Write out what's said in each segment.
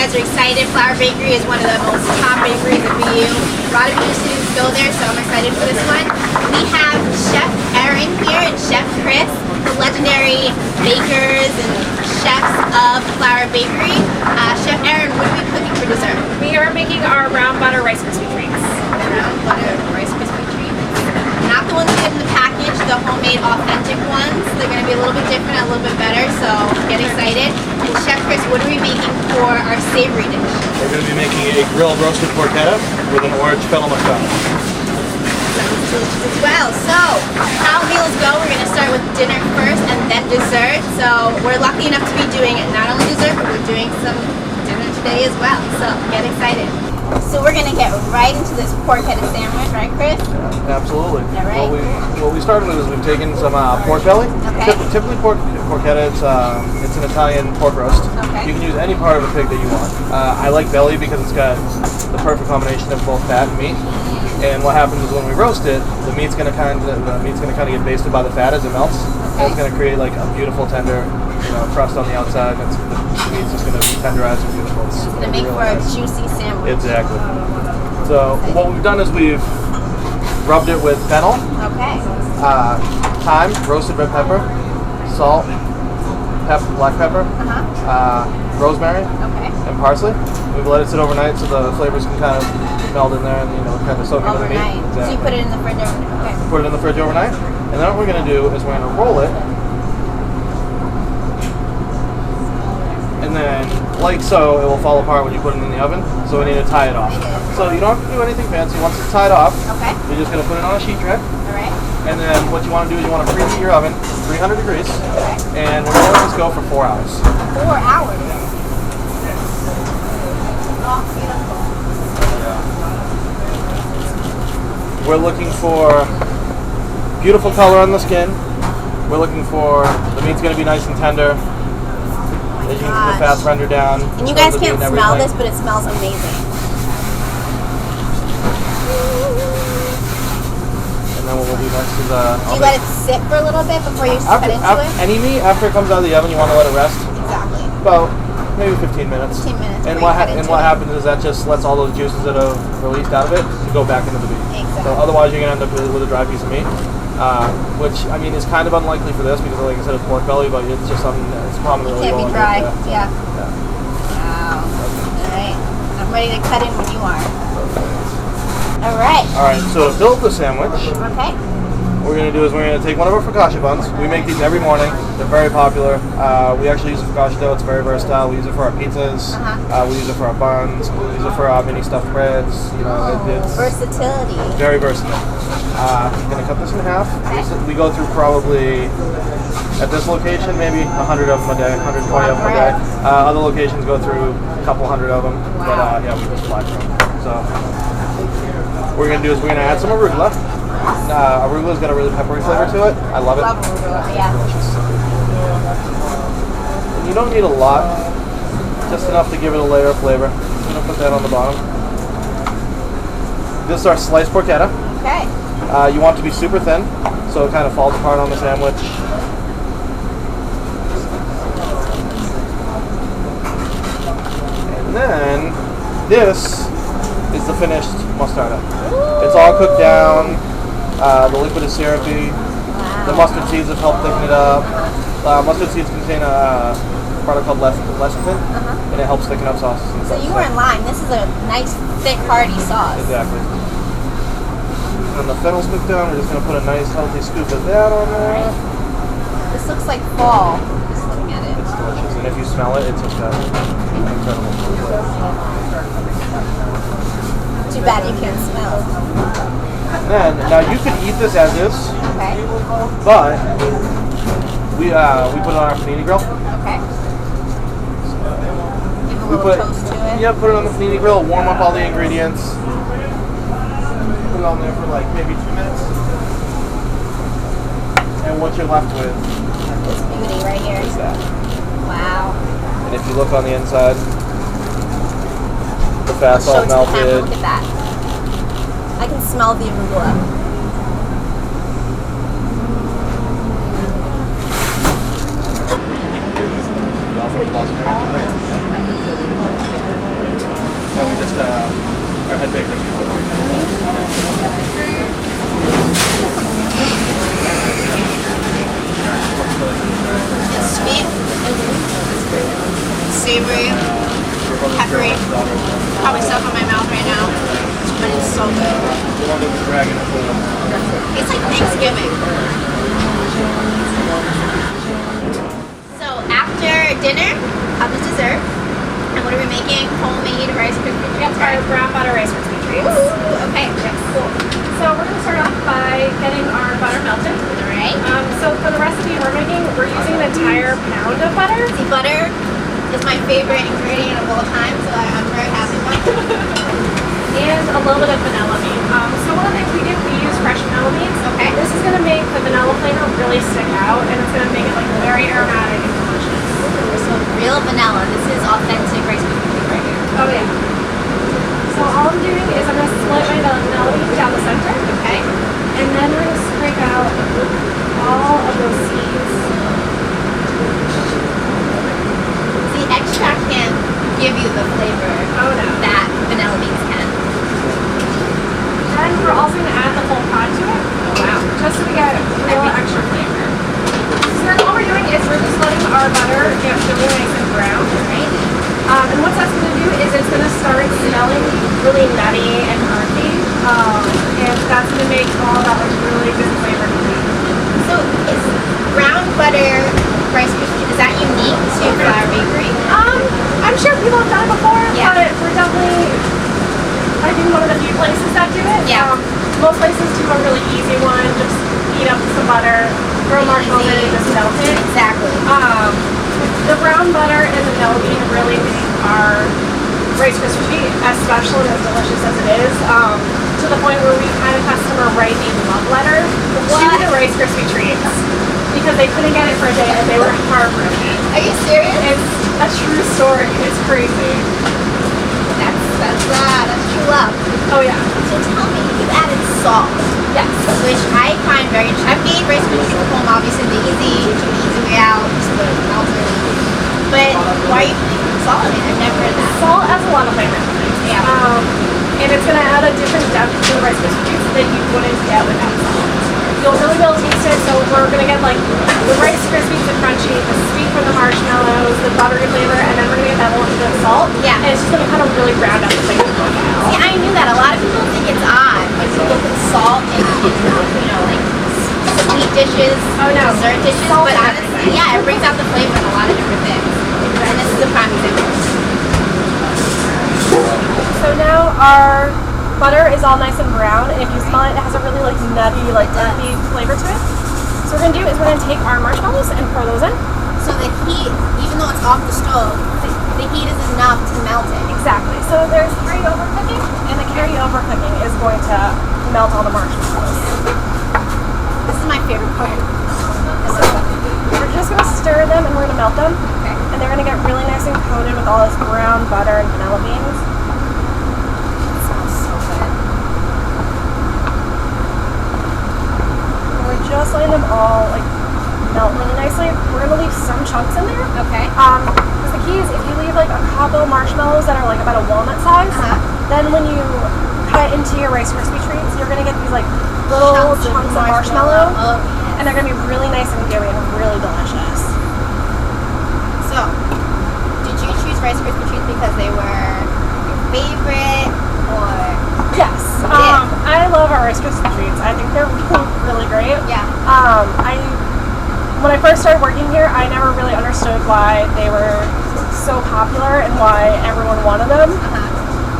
guys are excited. Flower Bakery is one of the most top bakeries in BU. A lot of BU students go there, so I'm excited for this one. We have Chef Aaron here and Chef Chris, the legendary bakers and chefs of Flower Bakery. Chef Aaron, what are we cooking for dessert? We are making our brown butter Rice Krispie treats. Brown butter Rice Krispie treats. Not the ones we get in the package, the homemade authentic ones. They're going to be a little bit different, a little bit better, so get excited. And Chef Chris, what are we making for our savory dish? We're going to be making a grilled roasted porchetta with an orange fennel masala. Sounds delicious as well. So, how meals go, we're going to start with dinner first and then dessert. So, we're lucky enough to be doing not only dessert, but we're doing some dinner today as well. So, get excited. So, we're going to get right into this porchetta sandwich, right, Chris? Absolutely. All right. What we started with is we've taken some pork belly. Okay. Typically porchetta, it's an Italian pork roast. Okay. You can use any part of the pig that you want. I like belly because it's got the perfect combination of both fat and meat. And what happens is when we roast it, the meat's gonna kind of get basted by the fat as it melts. Okay. And it's gonna create like a beautiful tender, crust on the outside. And the meat's just gonna be tenderized and beautiful. It's To make for a juicy sandwich. Exactly. So what we've done is we've rubbed it with fennel, Okay. thyme, roasted red pepper, salt, black pepper, rosemary, Okay. and parsley. We've let it sit overnight so the flavors can kind of meld in there and kind of soak into the meat. Overnight. So you put it in the fridge overnight. Okay. Put it in the fridge overnight, and then what we're going to do is we're going to roll it, and then like so, it will fall apart when you put it in the oven. So we need to tie it off. So you don't have to do anything fancy. Once it's tied off, Okay. you're just going to put it on a sheet tray. All right. And then what you want to do is you want to preheat your oven 300 degrees, Okay. and we're going to let this go for 4 hours. 4 hours. Oh, beautiful. We're looking for beautiful color on the skin. We're looking for the meat's going to be nice and tender. As you can see, the fat's rendered down. And you guys can't smell this, but it smells amazing. And then what we'll do next is Do you let it sit for a little bit before you cut into it? any meat after it comes out of the oven, you want to let it rest Exactly. about maybe 15 minutes. 15 minutes. And before you cut into what it. happens is that just lets all those juices that have released out of it to go back into the meat. Exactly. So otherwise you're gonna end up with a dry piece of meat, which I mean is kind of unlikely for this because, like I said, it's pork belly, but it's just something that's prominently. Can't be dry. Yeah. Yeah. Wow. All right. I'm ready to cut in when you are. All right. All right. So to build the sandwich, Okay. what we're gonna do is we're gonna take one of our focaccia buns. We make these every morning. They're very popular. We actually use the focaccia dough. It's very versatile. We use it for our pizzas. We use it for our buns. We use it for our mini stuffed breads. It's Versatility. very versatile. I'm gonna cut this in half. We go through probably at this location maybe 100 of them a day, 120 of them a day. Other locations go through a couple hundred of them. But yeah, we just fly through them. So what we're gonna do is we're gonna add some arugula. Arugula's got a really peppery flavor to it. I love it. Love arugula, yeah. Delicious. And you don't need a lot, just enough to give it a layer of flavor. I'm gonna put that on the bottom. This is our sliced porchetta. Okay. You want it to be super thin, so it kind of falls apart on the sandwich. And then this is the finished mostarda. It's all cooked down. The liquid is syrupy. The mustard seeds have helped thicken it up. Mustard seeds contain a product called lecithin, and it helps thicken up sauces. And So stuff. you were in line. This is a nice, thick, hearty sauce. Exactly. And the fennel's cooked down. We're just going to put a nice, healthy scoop of that on there. This looks like fall. Just looking at it. It's delicious, and if you smell it, it's just got an incredible flavor. Too bad you can't smell. And then, now you could eat this as is, Okay. but we put it on our panini grill. Okay. Give a We little put toast to it. yeah, put it on the panini grill. Warm up all the ingredients. Put it on there for like maybe 2 minutes. And what you're left with This beauty right here. is that. Wow. And if you look on the inside, the fat's Show all it to the camera. melted. Look at that. I can smell the arugula. No, we just our head baker. It's sweet, savory, peppery. Probably stuff in my mouth right now, but it's so good. It's like Thanksgiving. So after dinner, have the dessert. And what are we making? Homemade Rice Krispie treats. Our brown butter Rice Krispie treats. Ooh, okay. Cool. So we're going to start off by getting our butter melted. Alright. So for the recipe we're using an entire pound of butter. See, butter is my favorite ingredient of all time, so I'm very happy about it. And a little bit of vanilla bean. So one of the things we use fresh vanilla beans. Okay. This is going to make the vanilla flavor really stick out, and it's going to make it like very aromatic and delicious. So real vanilla. This is authentic Rice Krispie treat right here. Oh yeah. So all I'm doing is I'm going to split my vanilla beans down the center. Okay. And then we're going to scrape out all of those seeds. The extract can give you the flavor Oh no. that vanilla beans can. Then we're also going to add the whole pod to it. Oh wow. Just so we get real extra flavor. So then all we're doing is we're just letting our butter get really nice and brown. Right? And what that's going to do is it's going to start smelling really nutty and earthy. And that's going to make all that like really good flavor to me. So is brown butter Rice Krispie treat, is that unique to Flour Bakery? I'm sure people have done it before, Yeah. but we're definitely, I think, one of the few places that do it. Yeah. Most places do a really easy one, just heat up some butter, throw marshmallows in and just melt it. Exactly. The brown butter and the vanilla bean really make our Rice Krispie treat as special and as delicious as it is, to the point where we had a customer write a love letter to the Rice Krispie treats because they couldn't get it for a day and they were heartbroken. Are you serious? It's a true story. It's crazy. That's true love. Oh yeah. So tell me, you added salt, Yes. which I find very interesting. I've made Rice Krispie treats at home, obviously the easy way out, just the melted. But why are you putting salt in it? I've never heard that. Salt adds a lot of flavor to things. Yeah. And it's going to add a different depth to the Rice Krispie treats that you wouldn't get without salt. You'll really be able to taste it. So we're going to get like the Rice Krispies, the crunchy, the sweet from the marshmallows, the buttery flavor, and then we're going to get that little bit of salt. Yeah. And it's just going to kind of really round out the flavor profile. See, I knew that. A lot of people think it's odd when people put salt in, like sweet dishes, Oh, no. dessert dishes. Salt But is honestly, everything. yeah, it brings out the flavor in a lot of different things. And this is a prime example. So now our butter is all nice and brown, and if you smell it, it has a really like nutty, like earthy flavor to it. So what we're gonna do is we're gonna take our marshmallows and pour those in. So the heat, even though it's off the stove, the heat is enough to melt it. Exactly. So there's carryover cooking, and the carryover cooking is going to melt all the marshmallows. This is my favorite part. We're just gonna stir them and we're gonna melt them, Okay. and they're gonna get really nice and coated with all this brown butter and vanilla beans. It smells so good. And we're just letting them all like melt really nicely. We're gonna leave some chunks in there. Okay. Because the key is if you leave like a couple marshmallows that are like about a walnut size, then when you cut into your Rice Krispie treats, you're gonna get these like little chunks of marshmallow, Oh, and they're gonna be really nice and gooey and really delicious. So, did you choose Rice Krispie treats because they were your favorite, or Yes, I love our Rice Krispie treats. I think they're really great. yeah? When I first started working here, I never really understood why they were so popular and why everyone wanted them.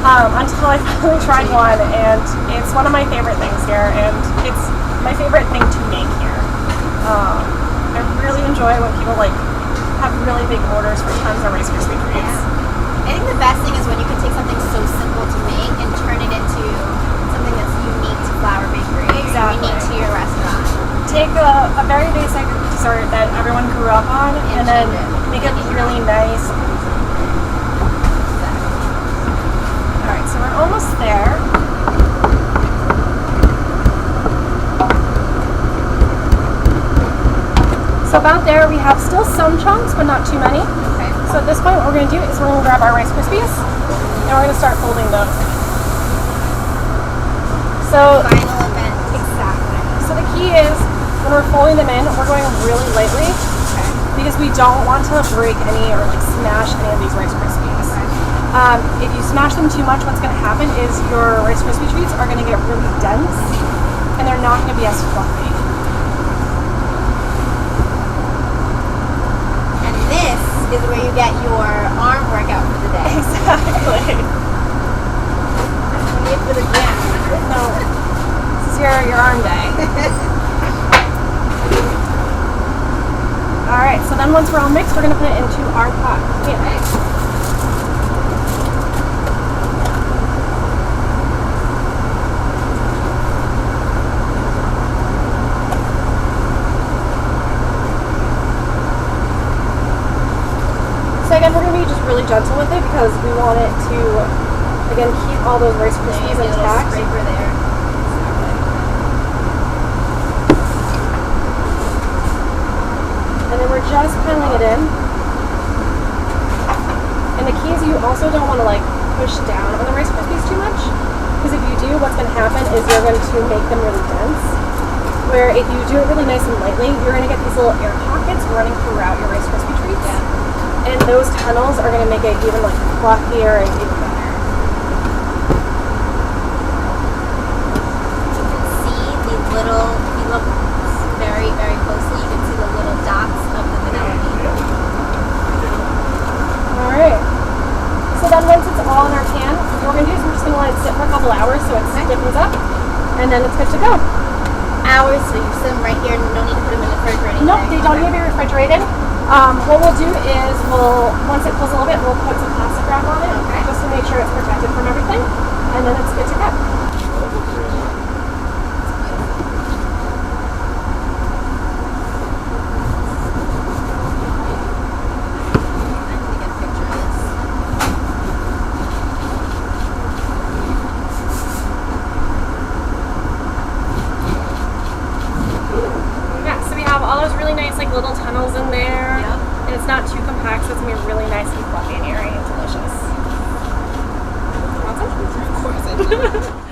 Until I finally tried one, and it's one of my favorite things here, and it's my favorite thing to make here. I really enjoy when people like have really big orders for tons of Rice Krispie treats. I think the best thing is when you can take something so simple to make and turn it into something that's unique to Flour Bakery, Exactly. unique to your restaurant. Take a very basic dessert that everyone grew up on, and then make it really nice. Alright, so we're almost there. So about there, we have still some chunks, but not too many. Okay. So at this point, what we're going to do is we're going to grab our Rice Krispies, Now we're gonna start folding those. So Final event. exactly. So the key is when we're folding them in, we're going really lightly because we don't want to break any or like smash any of these Rice Krispies. If you smash them too much, what's going to happen is your Rice Krispie treats are going to get really dense and they're not going to be as fluffy. And this is where you get your arm workout for the day. Exactly. You need it for the gym. No, this is your arm day. All right, so then once we're all mixed, we're going to put it into our pot. Yeah. So again, we're going to be just really gentle with it because we want it to, again, keep all those Rice Krispies Maybe a little intact. scraper there. And then we're just piling it in. And the key is you also don't want to like push down on the Rice Krispies too much because if you do, what's going to happen is you're going to make them really dense. Where if you do it really nice and lightly, you're going to get these little air pockets running throughout your Rice Krispie treats. Yeah. And those tunnels are going to make it even like fluffier and even better. You can see the little, if you look very, very closely, you can see the little dots of the vanilla bean. Alright. So then once it's all in our pan, what we're going to do is we're just going to let it sit for a couple hours so it stiffens up. And then it's good to go. Hours, so you sit them right here and no need to put them in the fridge or anything. Nope, they don't need to be refrigerated. What we'll do is once it cools a little bit, we'll put some plastic wrap on it just to make sure it's protected from everything. And then it's good to go. I need to get a picture of this. Yeah, so we have all those really nice like little tunnels in there. Yep. And it's not too compact, so it's gonna be really nice and fluffy and airy and delicious. Want some? Of course I do.